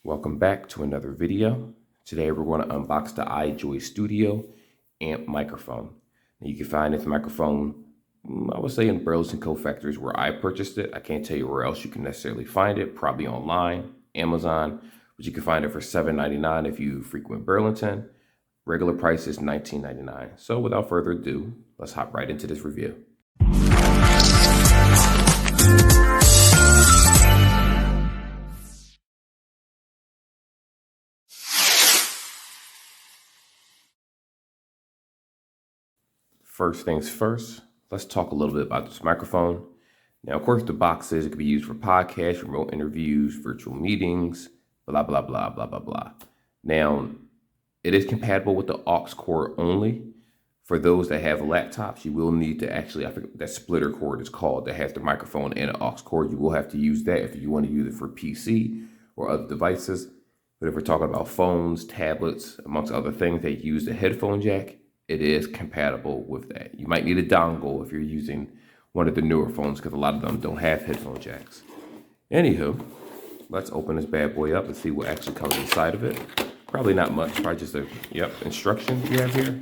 Welcome back to another video. Today we're going to unbox the Ijoy Studio Amp Microphone. Now you can find this microphone, I would say in Burlington Co-Factories where I purchased it. I can't tell you where else you can necessarily find it, probably online, Amazon, but you can find it for $7.99 if you frequent Burlington. Regular price is $19.99. So without further ado, let's hop right into this review. First things first, let's talk a little bit about this microphone. Now, of course, the box says it can be used for podcasts, remote interviews, virtual meetings, blah, blah, blah, blah, blah, blah. Now, it is compatible with the aux cord only. For those that have laptops, you will need to actually, I think that splitter cord is called, that has the microphone and an aux cord. You will have to use that if you want to use it for PC or other devices. But if we're talking about phones, tablets, amongst other things that use the headphone jack, it is compatible with that. You might need a dongle if you're using one of the newer phones because a lot of them don't have headphone jacks. Anywho, let's open this bad boy up and see what actually comes inside of it. Probably not much, probably just a, instructions you have here.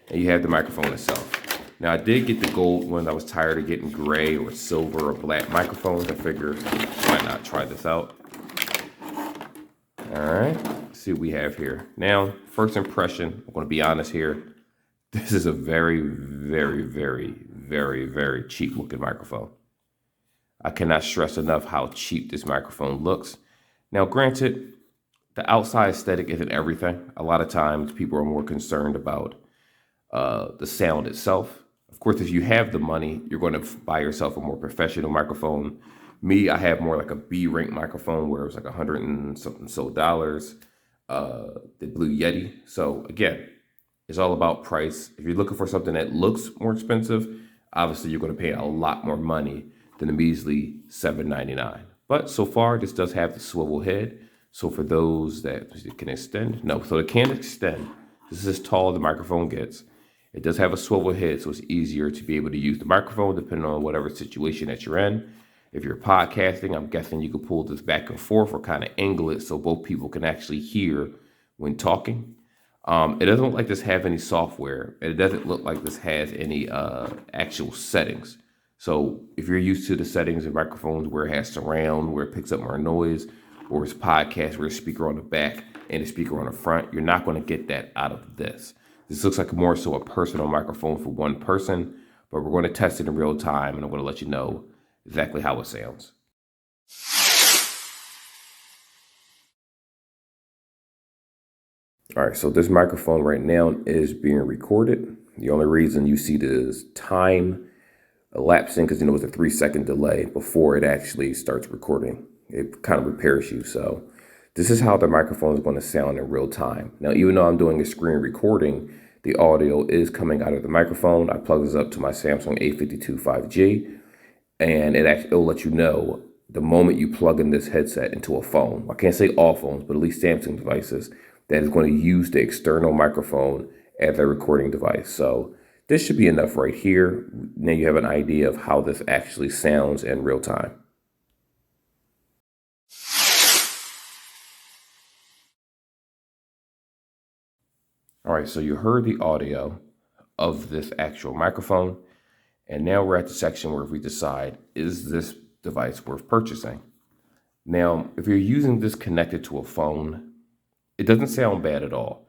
And you have the microphone itself. Now I did get the gold one. I was tired of getting gray or silver or black microphones. I figured why not try this out. All right, let's see what we have here. Now, first impression, I'm gonna be honest here. This is a very, very, very, very, very cheap looking microphone. I cannot stress enough how cheap this microphone looks. Now, granted, the outside aesthetic isn't everything. A lot of times people are more concerned about the sound itself. Of course, if you have the money, you're going to buy yourself a more professional microphone. Me, I have more like a B-rank microphone where it was like $100 and something dollars, the Blue Yeti. So again, it's all about price. If you're looking for something that looks more expensive, obviously you're going to pay a lot more money than a measly $7.99. But so far, this does have the swivel head. So for those that can extend, no, so it can extend. This is as tall as the microphone gets. It does have a swivel head, so it's easier to be able to use the microphone depending on whatever situation that you're in. If you're podcasting, I'm guessing you could pull this back and forth or kind of angle it so both people can actually hear when talking. It doesn't look like this has any software. It doesn't look like this has any actual settings. So if you're used to the settings of microphones where it has surround, where it picks up more noise, or it's podcast where a speaker on the back and a speaker on the front, you're not going to get that out of this. This looks like more so a personal microphone for one person, but we're going to test it in real time and I'm going to let you know exactly how it sounds. All right, so this microphone right now is being recorded. The only reason you see this time elapsing because it's a 3-second delay before it actually starts recording. It kind of repairs you. So this is how the microphone is going to sound in real time. Now, even though I'm doing a screen recording, the audio is coming out of the microphone. I plug this up to my Samsung A52 5G, and it'll let you know the moment you plug in this headset into a phone. I can't say all phones, but at least Samsung devices, that is going to use the external microphone as a recording device. So this should be enough right here. Now you have an idea of how this actually sounds in real time. All right, so you heard the audio of this actual microphone, and now we're at the section where we decide, is this device worth purchasing? Now, if you're using this connected to a phone, it doesn't sound bad at all.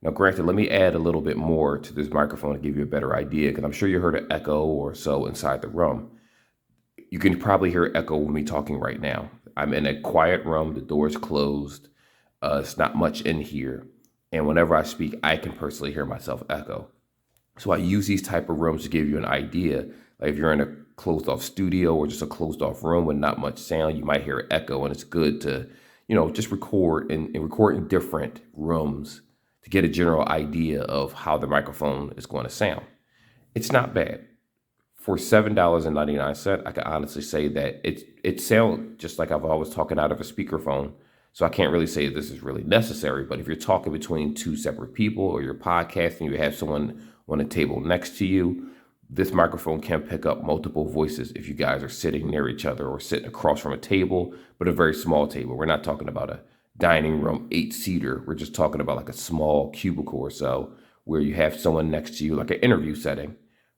Now, granted, let me add a little bit more to this microphone to give you a better idea, because I'm sure you heard an echo or so inside the room. You can probably hear echo with me talking right now. I'm in a quiet room, the door's closed, it's not much in here. And whenever I speak, I can personally hear myself echo. So I use these type of rooms to give you an idea. Like if you're in a closed off studio or just a closed off room with not much sound, you might hear echo, and it's good to, just record and record in different rooms to get a general idea of how the microphone is going to sound. It's not bad. For $7.99, I can honestly say that it sounds just like I've always talking out of a speakerphone. So I can't really say this is really necessary, but if you're talking between two separate people or you're podcasting, you have someone on a table next to you, this microphone can pick up multiple voices if you guys are sitting near each other or sitting across from a table, but a very small table. We're not talking about a dining room 8-seater. We're just talking about like a small cubicle or so where you have someone next to you, like an interview setting.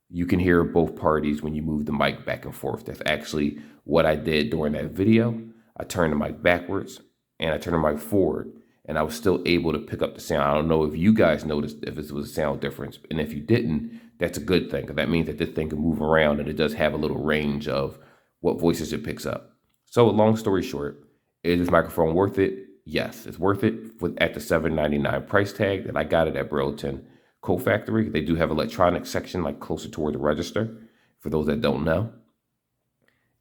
You can hear both parties when you move the mic back and forth. That's actually what I did during that video. I turned the mic backwards and I turned the mic forward, and I was still able to pick up the sound. I don't know if you guys noticed if it was a sound difference. And if you didn't, that's a good thing, because that means that this thing can move around and it does have a little range of what voices it picks up. So long story short, is this microphone worth it? Yes, it's worth it at the $799 price tag that I got it at Burlington Coat Factory. They do have electronics section like closer toward the register. For those that don't know,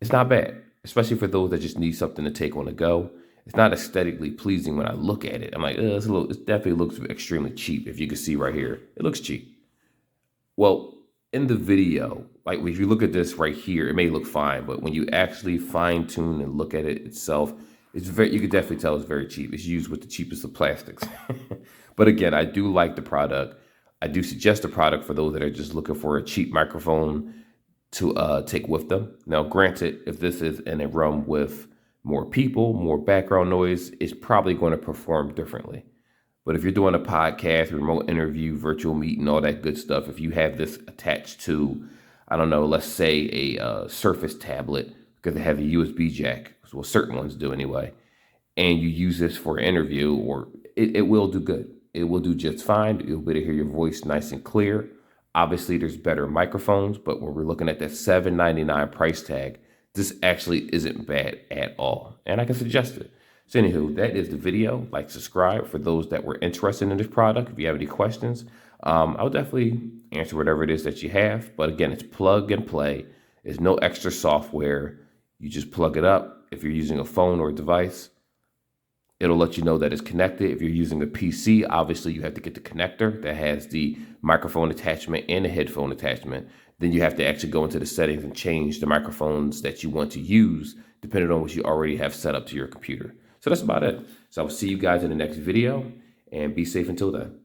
it's not bad, especially for those that just need something to take on the go. It's not aesthetically pleasing when I look at it. I'm like, it definitely looks extremely cheap. If you can see right here, it looks cheap. Well, in the video, like if you look at this right here, it may look fine, but when you actually fine tune and look at it itself, it's you can definitely tell it's very cheap. It's used with the cheapest of plastics. But again, I do like the product. I do suggest the product for those that are just looking for a cheap microphone to take with them. Now, granted, if this is in a room with more people, more background noise, it's probably going to perform differently. But if you're doing a podcast, remote interview, virtual meeting, all that good stuff, if you have this attached to, I don't know, let's say a Surface tablet, because they have a USB jack, well, certain ones do anyway, and you use this for an interview, or it will do good. It will do just fine. You'll be able to hear your voice nice and clear. Obviously, there's better microphones, but when we're looking at that $799 price tag, this actually isn't bad at all, and I can suggest it. So anywho, that is the video. Like, subscribe for those that were interested in this product. If you have any questions, I'll definitely answer whatever it is that you have. But again, it's plug and play. There's no extra software. You just plug it up. If you're using a phone or a device, it'll let you know that it's connected. If you're using a PC, obviously you have to get the connector that has the microphone attachment and the headphone attachment. Then you have to actually go into the settings and change the microphones that you want to use, depending on what you already have set up to your computer. So that's about it. So I will see you guys in the next video, and be safe until then.